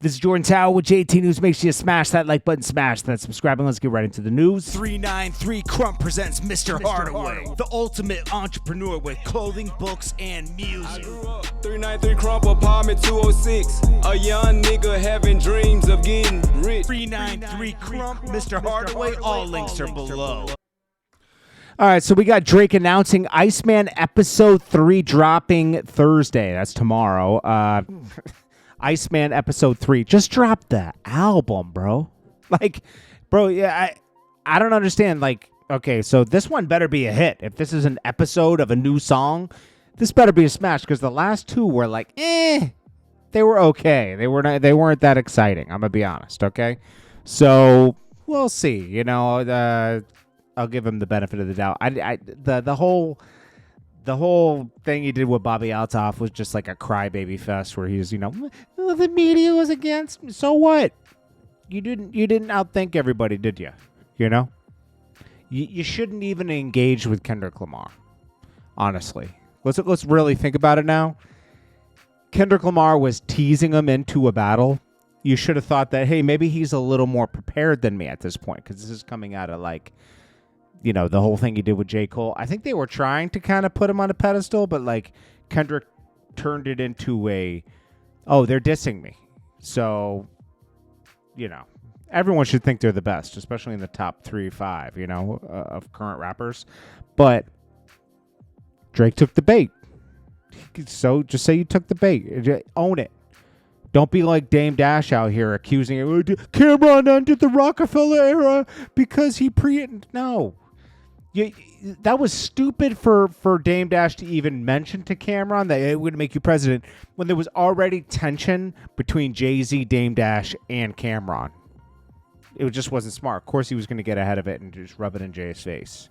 This is Jordan Tower with JT News. Make sure you smash that like button, smash that subscribe, and let's get right into the news. 393 Crump presents Mr. Hardaway, the ultimate entrepreneur with clothing, books, and music. 393 Crump, apartment 206. A young nigga having dreams of getting rich. 393 Crump, Mr. Hardaway. All links are below. All right, so we got Drake announcing Iceman Episode 3 dropping Thursday. That's tomorrow. Iceman Episode 3. Just dropped the album, bro. Like, bro, yeah, I don't understand. Like, okay, so this one better be a hit. If this is an episode of a new song, this better be a smash, because the last two were like, they were okay. They weren't that exciting. I'm gonna be honest, okay? So we'll see. You know, I'll give him the benefit of the doubt. The whole thing he did with Bobby Altoff was just like a crybaby fest where he's, well, the media was against me. So what? You didn't outthink everybody, did you? You know? You shouldn't even engage with Kendrick Lamar. Honestly. Let's really think about it now. Kendrick Lamar was teasing him into a battle. You should have thought that, hey, maybe he's a little more prepared than me at this point, because this is coming out of like, the whole thing he did with J. Cole. I think they were trying to kind of put him on a pedestal, but like Kendrick turned it into they're dissing me. So, everyone should think they're the best, especially in the top 3-5, of current rappers. But Drake took the bait. So just say you took the bait. Own it. Don't be like Dame Dash out here accusing it. Cameron ended the Rockefeller era because he No. That was stupid for Dame Dash to even mention to Cameron that it would make you president when there was already tension between Jay-Z, Dame Dash, and Cameron. It just wasn't smart. Of course he was going to get ahead of it and just rub it in Jay's face.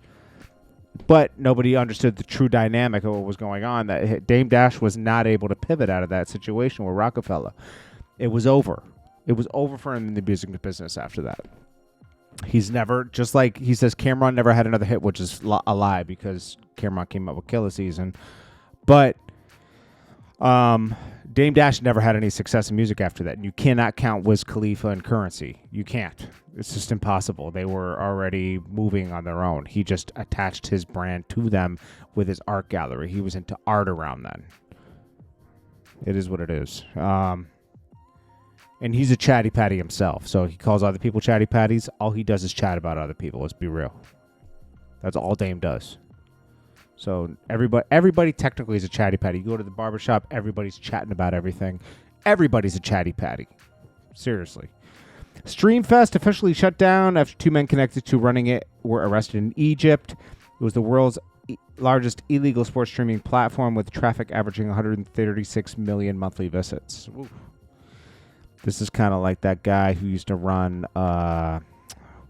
But nobody understood the true dynamic of what was going on, that Dame Dash was not able to pivot out of that situation with Rockefeller. It was over. It was over for him in the music business after that. He's never, just like he says, Cameron never had another hit, which is a lie because Cameron came up with Killer Season. But Dame Dash never had any success in music after that. And you cannot count Wiz Khalifa and Currency. You can't. It's just impossible. They were already moving on their own. He just attached his brand to them with his art gallery. He was into art around then. It is what it is. And he's a chatty patty himself. So he calls other people chatty patties. All he does is chat about other people. Let's be real. That's all Dame does. So everybody technically is a chatty patty. You go to the barbershop, everybody's chatting about everything. Everybody's a chatty patty. Seriously. Streamfest officially shut down after two men connected to running it were arrested in Egypt. It was the world's largest illegal sports streaming platform with traffic averaging 136 million monthly visits. Ooh. This is kind of like that guy who used to run,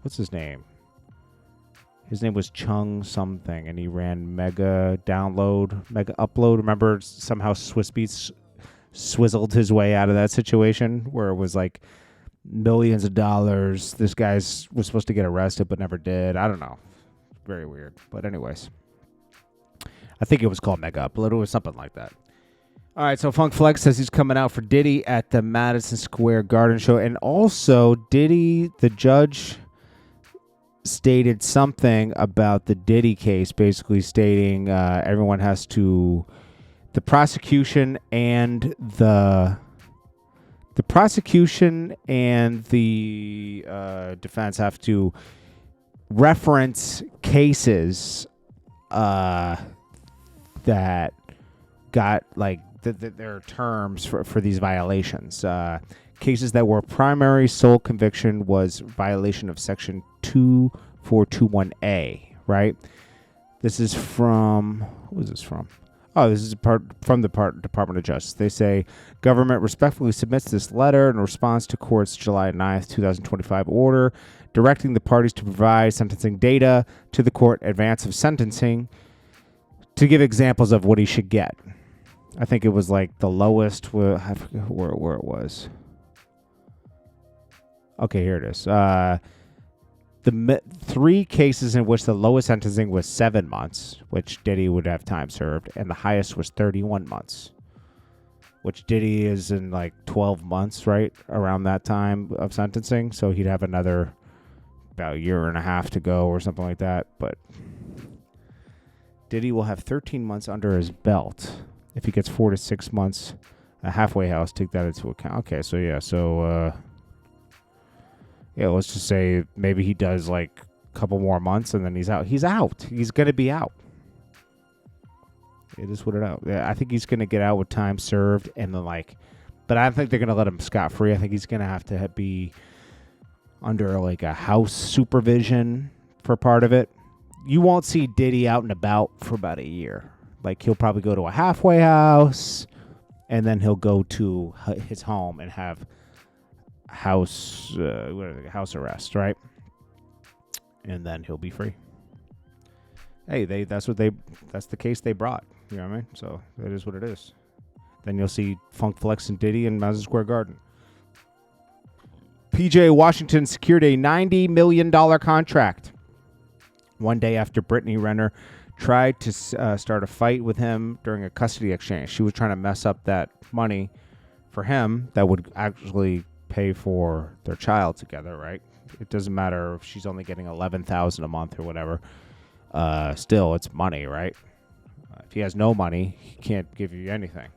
what's his name? His name was Chung something, and he ran Mega Upload. Remember, somehow Swiss Beats swizzled his way out of that situation where it was like millions of dollars. This guy was supposed to get arrested but never did. I don't know. Very weird. But anyways, I think it was called Mega Upload. It was something like that. All right, so Funk Flex says he's coming out for Diddy at the Madison Square Garden show. And also, Diddy, the judge, stated something about the Diddy case, basically stating everyone has to, the prosecution and the defense have to reference cases that got like their terms for these violations. Cases that were primary sole conviction was violation of Section 2421A, right? This is from, who is this from? Oh, this is from the Department of Justice. They say, government respectfully submits this letter in response to court's July 9th, 2025 order directing the parties to provide sentencing data to the court in advance of sentencing to give examples of what he should get. I think it was like the lowest, I forget where it was. Okay, here it is. The three cases in which the lowest sentencing was 7 months, which Diddy would have time served, and the highest was 31 months, which Diddy is in like 12 months, right around that time of sentencing. So he'd have another about a year and a half to go or something like that. But Diddy will have 13 months under his belt. If he gets 4 to 6 months, a halfway house, take that into account. Okay, so yeah, let's just say maybe he does like a couple more months and then he's out. He's out. He's going to be out. It is what it out. I think he's going to get out with time served and then but I don't think they're going to let him scot-free. I think he's going to have to be under like a house supervision for part of it. You won't see Diddy out and about for about a year. Like he'll probably go to a halfway house and then he'll go to his home and have house arrest, right? And then he'll be free. Hey, that's the case they brought. You know what I mean? So that is what it is. Then you'll see Funk Flex and Diddy in Madison Square Garden. PJ Washington secured a $90 million contract one day after Brittany Renner tried to start a fight with him during a custody exchange. She was trying to mess up that money for him that would actually pay for their child together, right? It doesn't matter if she's only getting $11,000 a month or whatever. Still, it's money, right? If he has no money, he can't give you anything.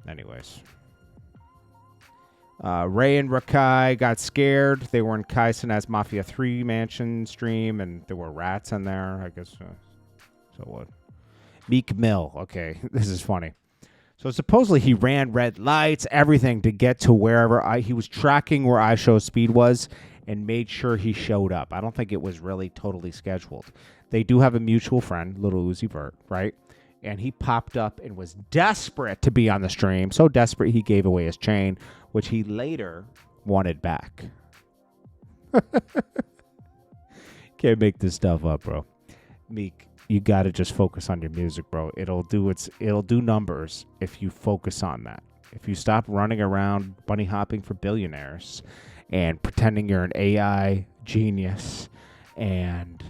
Anyways. Ray and Rakai got scared. They were in Kai Cenat's Mafia 3 mansion stream, and there were rats in there, I guess. So what? Meek Mill. Okay, this is funny. So supposedly he ran red lights, everything to get to wherever he was tracking where iShow's speed was and made sure he showed up. I don't think it was really totally scheduled. They do have a mutual friend, Little Uzi Vert, right? And he popped up and was desperate to be on the stream. So desperate he gave away his chain, which he later wanted back. Can't make this stuff up, bro. Meek, you got to just focus on your music, bro. It'll do numbers if you focus on that. If you stop running around bunny hopping for billionaires and pretending you're an AI genius and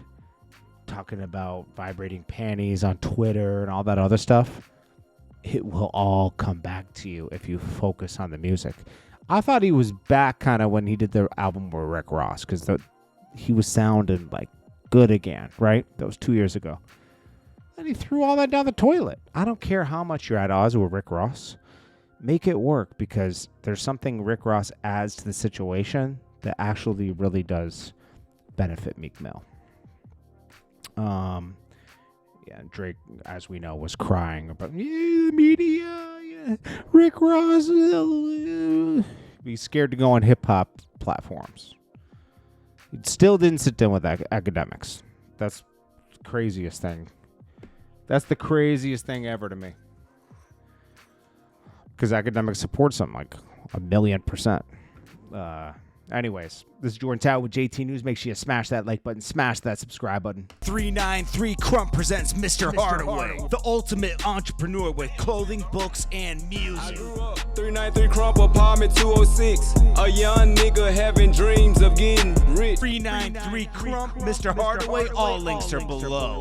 talking about vibrating panties on Twitter and all that other stuff, it will all come back to you if you focus on the music. I thought he was back kind of when he did the album with Rick Ross, because he was sounding like good again, right? That was 2 years ago. And he threw all that down the toilet. I don't care how much you're at odds with Rick Ross. Make it work, because there's something Rick Ross adds to the situation that actually really does benefit Meek Mill. Yeah, Drake, as we know, was crying about the media, Rick Ross. He's scared to go on hip hop platforms. He still didn't sit down with academics. That's the craziest thing. That's the craziest thing ever to me. Because academics support something like 1,000,000%. Anyways, this is Jordan Tower with JT News. Make sure you smash that like button, smash that subscribe button. 393 Crump presents Mr. Hardaway, the ultimate entrepreneur with clothing, books, and music. I grew up 393 Crump, apartment 206. A young nigga having dreams of getting rich. 393 Crump, Mr. Hardaway. All links are below.